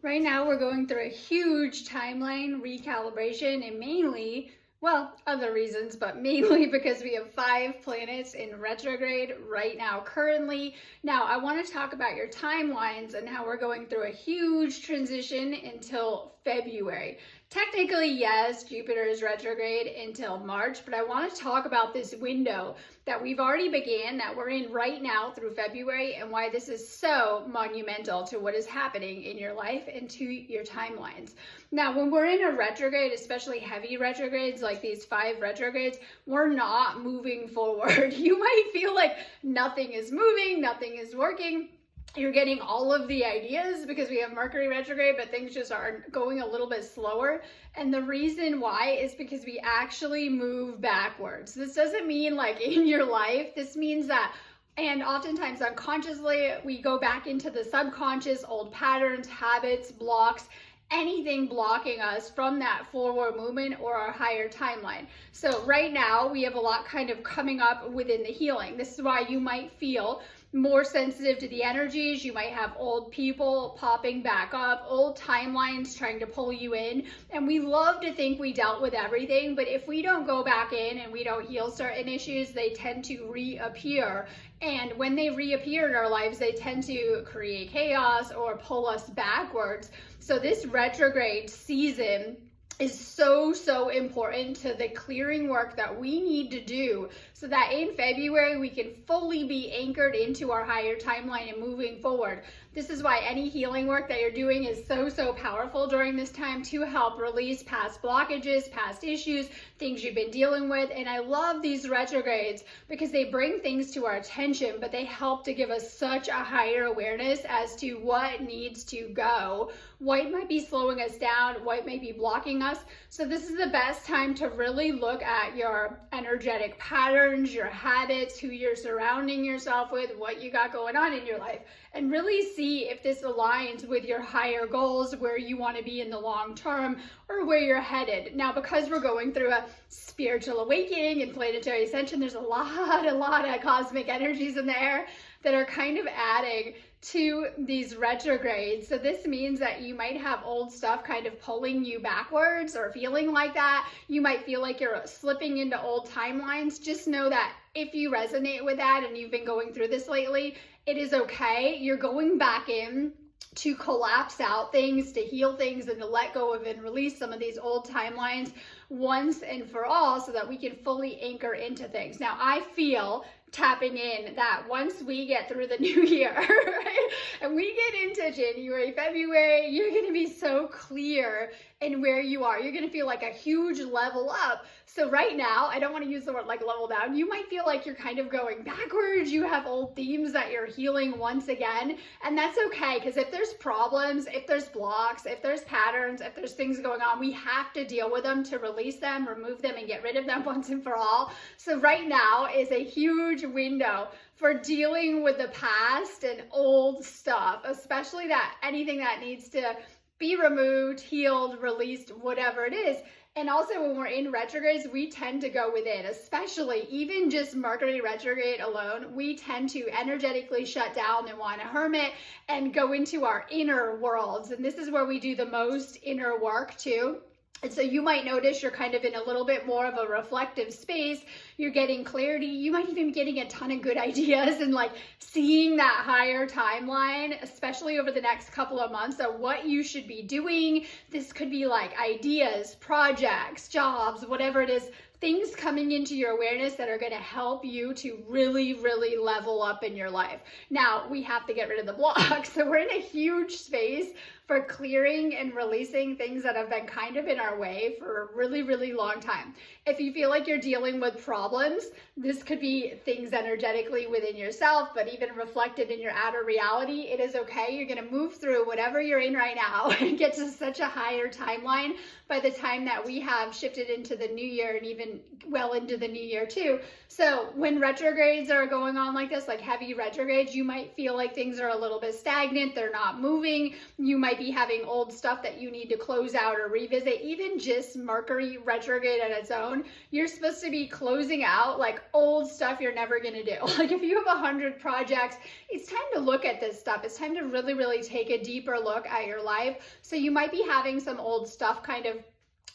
Right now, we're going through a huge timeline recalibration, and mainly, well, other reasons, but mainly because we have 5 planets in retrograde right now, currently. Now, I want to talk about your timelines and how we're going through a huge transition until February. Technically, yes, Jupiter is retrograde until March, but I want to talk about this window that we've already began, that we're in right now through February, and why this is so monumental to what is happening in your life and to your timelines. Now, when we're in a retrograde, especially heavy retrogrades like these 5 retrogrades, we're not moving forward. You might feel like nothing is moving, nothing is working. You're getting all of the ideas because we have Mercury retrograde, but things just are going a little bit slower. And the reason why is because we actually move backwards. This doesn't mean like in your life. This means that, and oftentimes unconsciously, we go back into the subconscious, old patterns, habits, blocks, anything blocking us from that forward movement or our higher timeline. So right now we have a lot kind of coming up within the healing. This is why you might feel more sensitive to the energies. You might have old people popping back up, old timelines trying to pull you in. And we love to think we dealt with everything, but if we don't go back in and we don't heal certain issues, they tend to reappear. And when they reappear in our lives, they tend to create chaos or pull us backwards. So this retrograde season is so important to the clearing work that we need to do so that in February we can fully be anchored into our higher timeline and moving forward. This is why any healing work that you're doing is so powerful during this time to help release past blockages, past issues, things you've been dealing with. And I love these retrogrades because they bring things to our attention, but they help to give us such a higher awareness as to what needs to go, what might be slowing us down, what might be blocking us. So this is the best time to really look at your energetic patterns, your habits, who you're surrounding yourself with, what you got going on in your life, and really see if this aligns with your higher goals, where you want to be in the long term or where you're headed. Now, because we're going through a spiritual awakening and planetary ascension, there's a lot of cosmic energies in the air that are kind of adding to these retrogrades. So this means that you might have old stuff kind of pulling you backwards or feeling like that. You might feel like you're slipping into old timelines. Just know that if you resonate with that and you've been going through this lately, it is okay. You're going back in to collapse out things, to heal things, and to let go of and release some of these old timelines once and for all so that we can fully anchor into things. Now, I feel tapping in that once we get through the new year, right, and we get into January, February, you're going to be so clear in where you are. You're going to feel like a huge level up. So right now, I don't want to use the word like level down. You might feel like you're kind of going backwards. You have old themes that you're healing once again. And that's okay, because if there's problems, if there's blocks, if there's patterns, if there's things going on, we have to deal with them to release them, remove them, and get rid of them once and for all. So right now is a huge window for dealing with the past and old stuff, especially that anything that needs to be removed, healed, released, whatever it is. And also when we're in retrogrades, we tend to go within, especially even just Mercury retrograde alone, we tend to energetically shut down and want to hermit and go into our inner worlds. And this is where we do the most inner work too. And so you might notice you're kind of in a little bit more of a reflective space. You're getting clarity. You might even be getting a ton of good ideas and like seeing that higher timeline, especially over the next couple of months, of what you should be doing. This could be like ideas, projects, jobs, whatever it is, things coming into your awareness that are going to help you to really level up in your life. Now, we have to get rid of the blocks. So we're in a huge space for clearing and releasing things that have been kind of in our way for a really long time. If you feel like you're dealing with problems, this could be things energetically within yourself, but even reflected in your outer reality. It is okay. You're going to move through whatever you're in right now and get to such a higher timeline by the time that we have shifted into the new year and even even well into the new year too. So when retrogrades are going on like this, like heavy retrogrades, you might feel like things are a little bit stagnant. They're not moving. You might be having old stuff that you need to close out or revisit. Even just Mercury retrograde on its own, you're supposed to be closing out like old stuff you're never going to do. Like if you have 100 projects, it's time to look at this stuff. It's time to really, really take a deeper look at your life. So you might be having some old stuff kind of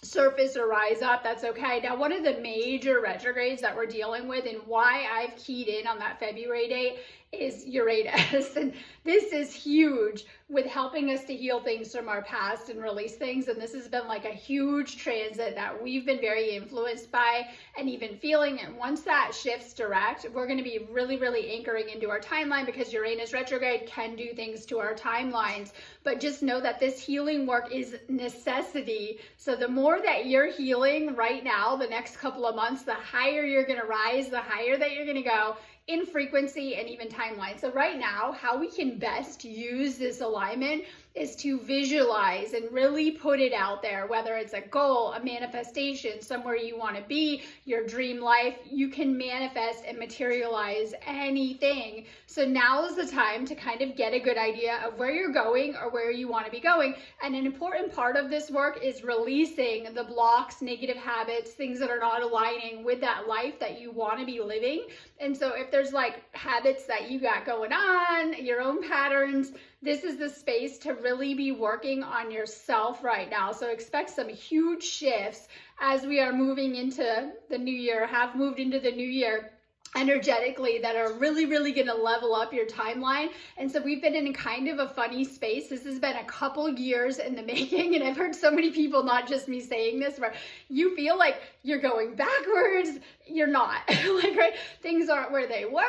surface or rise up. That's okay. Now, one of the major retrogrades that we're dealing with and why I've keyed in on that February date is Uranus. And this is huge with helping us to heal things from our past and release things. And this has been like a huge transit that we've been very influenced by and even feeling. And once that shifts direct, we're going to be really, really anchoring into our timeline because Uranus retrograde can do things to our timelines. But just know that this healing work is necessity. So the more that you're healing right now, the next couple of months, the higher you're going to rise, the higher that you're going to go in frequency and even timeline. So right now, how we can best use this alignment is to visualize and really put it out there, whether it's a goal, a manifestation, somewhere you want to be, your dream life. You can manifest and materialize anything. So now is the time to kind of get a good idea of where you're going or where you want to be going. And an important part of this work is releasing the blocks, negative habits, things that are not aligning with that life that you want to be living. And so if there's like habits that you got going on, your own patterns, this is the space to really be working on yourself right now. So expect some huge shifts as we are moving into the new year, have moved into the new year energetically, that are really, really going to level up your timeline. And so we've been in kind of a funny space. This has been a couple years in the making. And I've heard so many people, not just me saying this, where you feel like you're going backwards. You're not. Like, right? Things aren't where they were.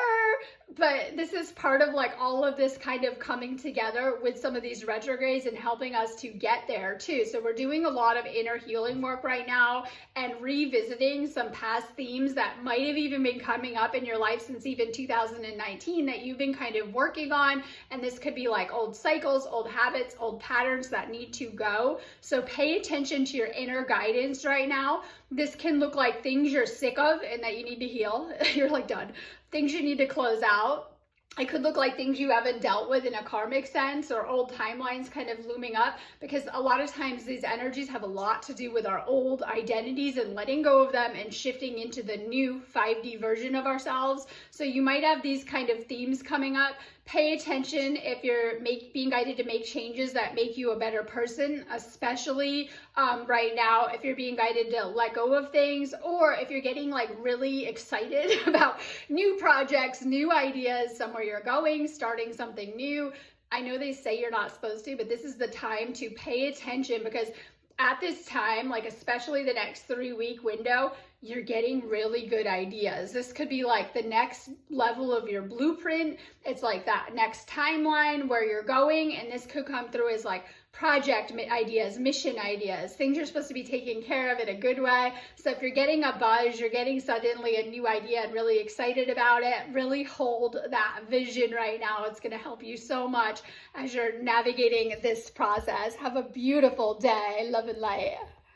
But this is part of like all of this kind of coming together with some of these retrogrades and helping us to get there too. So we're doing a lot of inner healing work right now and revisiting some past themes that might have even been coming up in your life since even 2019 that you've been kind of working on. And this could be like old cycles, old habits, old patterns that need to go. So pay attention to your inner guidance right now. This can look like things you're sick of and that you need to heal. You're like done. Things you need to close out. It could look like things you haven't dealt with in a karmic sense or old timelines kind of looming up, because a lot of times these energies have a lot to do with our old identities and letting go of them and shifting into the new 5D version of ourselves. So you might have these kind of themes coming up. Pay attention if you're being guided to make changes that make you a better person, especially right now, if you're being guided to let go of things, or if you're getting like really excited about new projects, new ideas, somewhere you're going, starting something new. I know they say you're not supposed to, but this is the time to pay attention, because at this time, like especially the next 3-week window, you're getting really good ideas. This could be like the next level of your blueprint. It's like that next timeline where you're going. And this could come through as like project ideas, mission ideas, things you're supposed to be taking care of in a good way. So if you're getting a buzz, you're getting suddenly a new idea and really excited about it, really hold that vision right now. It's going to help you so much as you're navigating this process. Have a beautiful day. Love and light.